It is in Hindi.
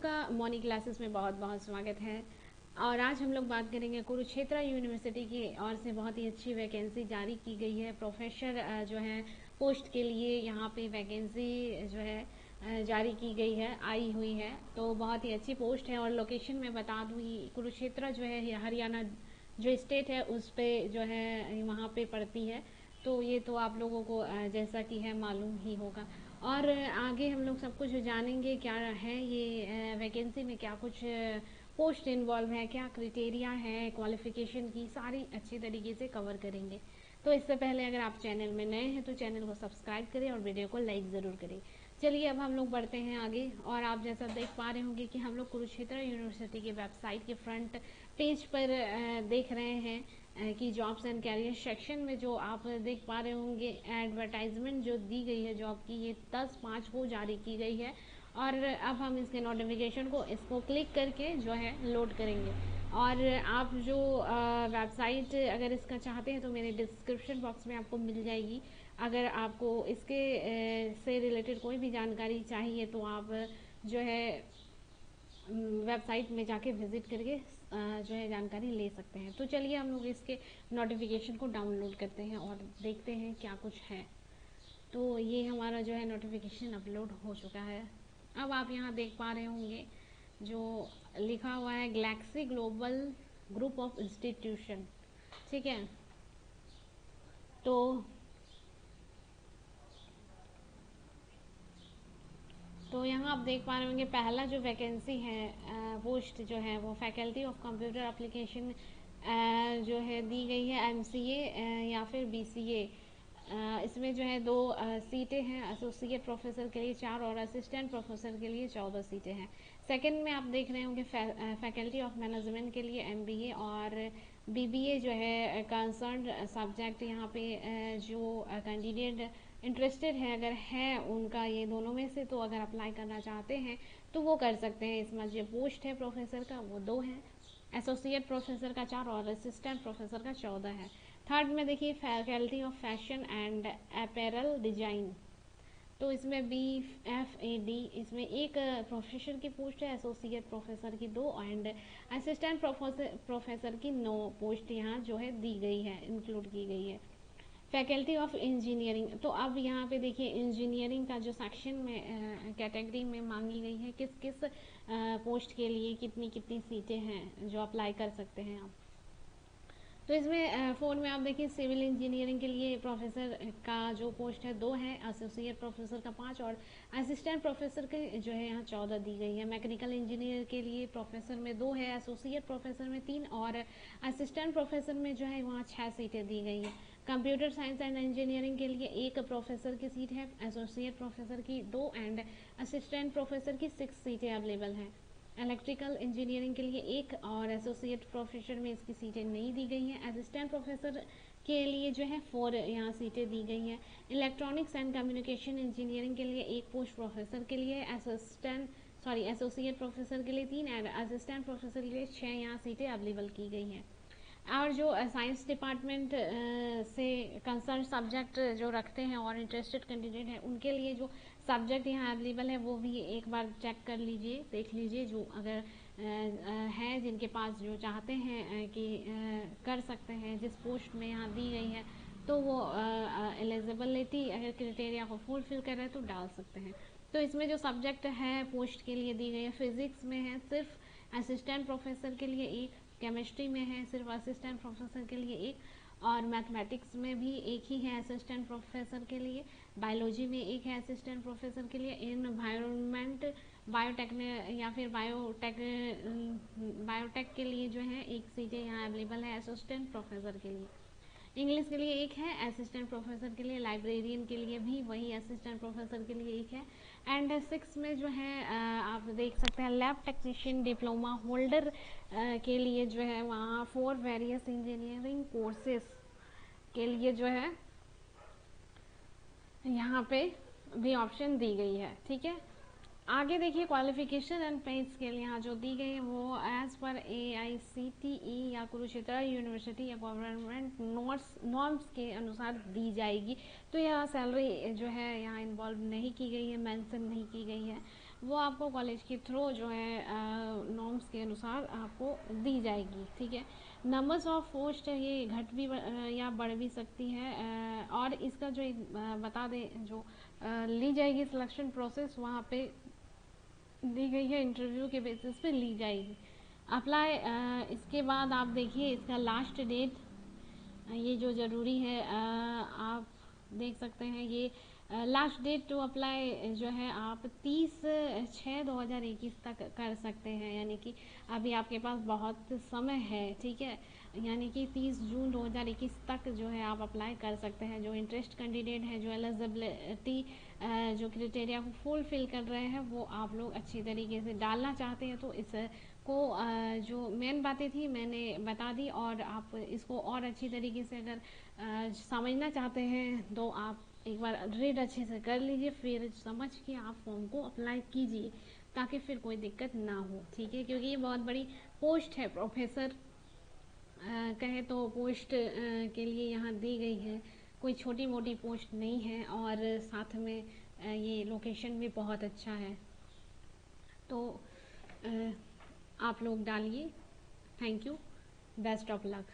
सबका मॉर्निंग क्लासेस में बहुत बहुत स्वागत है। और आज हम लोग बात करेंगे कुरुक्षेत्र यूनिवर्सिटी की ओर से बहुत ही अच्छी वैकेंसी जारी की गई है। प्रोफेसर जो है पोस्ट के लिए यहाँ पे वैकेंसी जो है जारी की गई है, आई हुई है। तो बहुत ही अच्छी पोस्ट है। और लोकेशन में बता दूँ, कुरुक्षेत्र जो है हरियाणा जो स्टेट है उस पे जो है वहाँ पे पड़ती है। तो ये तो आप लोगों को जैसा कि है मालूम ही होगा। और आगे हम लोग सब कुछ जानेंगे क्या है ये वैकेंसी में, क्या कुछ पोस्ट इन्वॉल्व है, क्या क्राइटेरिया है क्वालिफिकेशन की, सारी अच्छी तरीके से कवर करेंगे। तो इससे पहले अगर आप चैनल में नए हैं तो चैनल को सब्सक्राइब करें और वीडियो को लाइक ज़रूर करें। चलिए अब हम लोग बढ़ते हैं आगे। और आप जैसा देख पा रहे होंगे कि हम लोग कुरुक्षेत्र यूनिवर्सिटी के वेबसाइट के फ्रंट पेज पर देख रहे हैं कि जॉब्स एंड कैरियर सेक्शन में जो आप देख पा रहे होंगे एडवर्टाइजमेंट जो दी गई है जॉब की, ये 10/5 को जारी की गई है। और अब हम इसके नोटिफिकेशन को इसको क्लिक करके जो है लोड करेंगे। और आप जो वेबसाइट अगर इसका चाहते हैं तो मेरे डिस्क्रिप्शन बॉक्स में आपको मिल जाएगी। अगर आपको इसके से रिलेटेड कोई भी जानकारी चाहिए तो आप जो है वेबसाइट में जाके विजिट करके जो है जानकारी ले सकते हैं। तो चलिए हम लोग इसके नोटिफिकेशन को डाउनलोड करते हैं और देखते हैं क्या कुछ है। तो ये हमारा जो है नोटिफिकेशन अपलोड हो चुका है। अब आप यहाँ देख पा रहे होंगे जो लिखा हुआ है Galaxy global group of institution, ठीक है। तो यहाँ आप देख पा रहे होंगे पहला जो वैकेंसी है पोस्ट जो है वो फैकल्टी ऑफ कंप्यूटर एप्लीकेशन जो है दी गई है, MCA या फिर BCA। इसमें जो है 2 सीटें हैं। एसोसिएट प्रोफेसर के लिए 4 और असिस्टेंट प्रोफेसर के लिए 14 सीटें हैं। सेकंड में आप देख रहे होंगे फैकल्टी ऑफ मैनेजमेंट के लिए MBA और BBA जो है कंसर्न सब्जेक्ट। यहाँ पे जो कैंडिडेट इंटरेस्टेड है अगर है उनका ये दोनों में से, तो अगर अप्लाई करना चाहते हैं तो वो कर सकते हैं। इसमें जो पोस्ट है प्रोफेसर का वो 2 है, एसोसिएट प्रोफेसर का 4 और असिस्टेंट प्रोफेसर का 14 है। थर्ड में देखिए faculty of fashion and apparel design, तो इसमें BFAD इसमें 1 प्रोफेसर की पोस्ट है, एसोसिएट प्रोफेसर की 2 एंड असिस्टेंट प्रोफेसर की 9 पोस्ट यहाँ जो है दी गई है, इंक्लूड की गई है। फैकल्टी ऑफ इंजीनियरिंग, तो अब यहाँ पे देखिए इंजीनियरिंग का जो सेक्शन में कैटेगरी में मांगी गई है किस किस पोस्ट के लिए कितनी कितनी सीटें हैं जो अप्लाई कर सकते हैं आप। तो इसमें 4 में आप देखिए सिविल इंजीनियरिंग के लिए प्रोफेसर का जो पोस्ट है 2 है, एसोसिएट प्रोफेसर का 5 और असिस्टेंट प्रोफेसर के जो है यहाँ 14 दी गई है। मैकेनिकल इंजीनियर के लिए प्रोफेसर में 2 है, एसोसिएट प्रोफेसर में 3 और असिस्टेंट प्रोफेसर में जो है वहाँ 6 सीटें दी गई है। कंप्यूटर साइंस एंड इंजीनियरिंग के लिए 1 प्रोफेसर की सीट है, एसोसिएट प्रोफेसर की 2 एंड असिस्टेंट प्रोफेसर की 6 सीटें अवेलेबल हैं। इलेक्ट्रिकल इंजीनियरिंग के लिए 1 और एसोसिएट प्रोफेसर में इसकी सीटें नहीं दी गई हैं। असिस्टेंट प्रोफेसर के लिए जो है 4 यहाँ सीटें दी गई हैं। इलेक्ट्रॉनिक्स एंड कम्युनिकेशन इंजीनियरिंग के लिए 1 पोस्ट प्रोफेसर के लिए, एसोसिएट प्रोफेसर के लिए 3 एंड असिस्टेंट प्रोफेसर के लिए 6 यहाँ सीटें अवेलेबल की गई हैं। और जो साइंस डिपार्टमेंट से कंसर्न सब्जेक्ट जो रखते हैं और इंटरेस्टेड कैंडिडेट हैं उनके लिए जो सब्जेक्ट यहाँ अवेलेबल है वो भी एक बार चेक कर लीजिए, देख लीजिए। जो अगर है जिनके पास जो चाहते हैं कि कर सकते हैं जिस पोस्ट में यहाँ दी गई है, तो वो एलिजिबिलिटी अगर क्राइटेरिया को फुलफिल कर रहे हैं तो डाल सकते हैं। तो इसमें जो सब्जेक्ट है पोस्ट के लिए दी गई है, फिजिक्स में है सिर्फ असिस्टेंट प्रोफेसर के लिए 1, केमिस्ट्री में है सिर्फ असिस्टेंट प्रोफेसर के लिए 1 और मैथमेटिक्स में भी 1 ही है असिस्टेंट प्रोफेसर के लिए, बायोलॉजी में 1 है असिस्टेंट प्रोफेसर के लिए, एनवायरनमेंट या फिर बायोटेक के लिए जो है 1 सीटें यहाँ अवेलेबल है असिस्टेंट प्रोफेसर के लिए। इंग्लिश के लिए 1 है असिस्टेंट प्रोफेसर के लिए, लाइब्रेरियन के लिए भी वही असिस्टेंट प्रोफेसर के लिए 1 है। एंड 6 में जो है आप देख सकते हैं लैब टेक्नीशियन डिप्लोमा होल्डर के लिए जो है वहाँ 4 वेरियस इंजीनियरिंग कोर्सेस के लिए जो है यहाँ पे भी ऑप्शन दी गई है, ठीक है। आगे देखिए क्वालिफिकेशन एंड पे स्केल यहाँ जो दी गई है वो एज पर AICTE या कुरुक्षेत्र यूनिवर्सिटी या गवर्नमेंट नॉर्म्स के अनुसार दी जाएगी। तो यहाँ सैलरी जो है यहाँ इन्वॉल्व नहीं की गई है, मेंशन नहीं की गई है। वो आपको कॉलेज के थ्रू जो है नॉर्म्स के अनुसार आपको दी जाएगी, ठीक है। नंबर्स ऑफ पोस्ट ये घट भी या बढ़ भी सकती है। और इसका जो बता दें, जो ली जाएगी सिलेक्शन प्रोसेस वहाँ पे दी गई है, इंटरव्यू के बेसिस पे ली जाएगी। अप्लाई इसके बाद आप देखिए इसका लास्ट डेट, ये जो ज़रूरी है आप देख सकते हैं, ये लास्ट डेट टू अप्लाई जो है आप 30/6/2021 तक कर सकते हैं, यानी कि अभी आपके पास बहुत समय है, ठीक है। यानी कि 30 जून 2021 तक जो है आप अप्लाई कर सकते हैं। जो इंटरेस्ट कैंडिडेट है, जो एलिजिबिलिटी जो क्राइटेरिया को फुलफिल कर रहे हैं, वो आप लोग अच्छी तरीके से डालना चाहते हैं तो इस को जो मेन बातें थी मैंने बता दी। और आप इसको और अच्छी तरीके से अगर समझना चाहते हैं तो आप एक बार रीड अच्छे से कर लीजिए, फिर समझ के आप फॉर्म को अप्लाई कीजिए ताकि फिर कोई दिक्कत ना हो, ठीक है। क्योंकि ये बहुत बड़ी पोस्ट है, प्रोफेसर कहे तो पोस्ट के लिए यहाँ दी गई है, कोई छोटी मोटी पोस्ट नहीं है। और साथ में ये लोकेशन भी बहुत अच्छा है, तो आप लोग डालिए। Thank you, best of luck.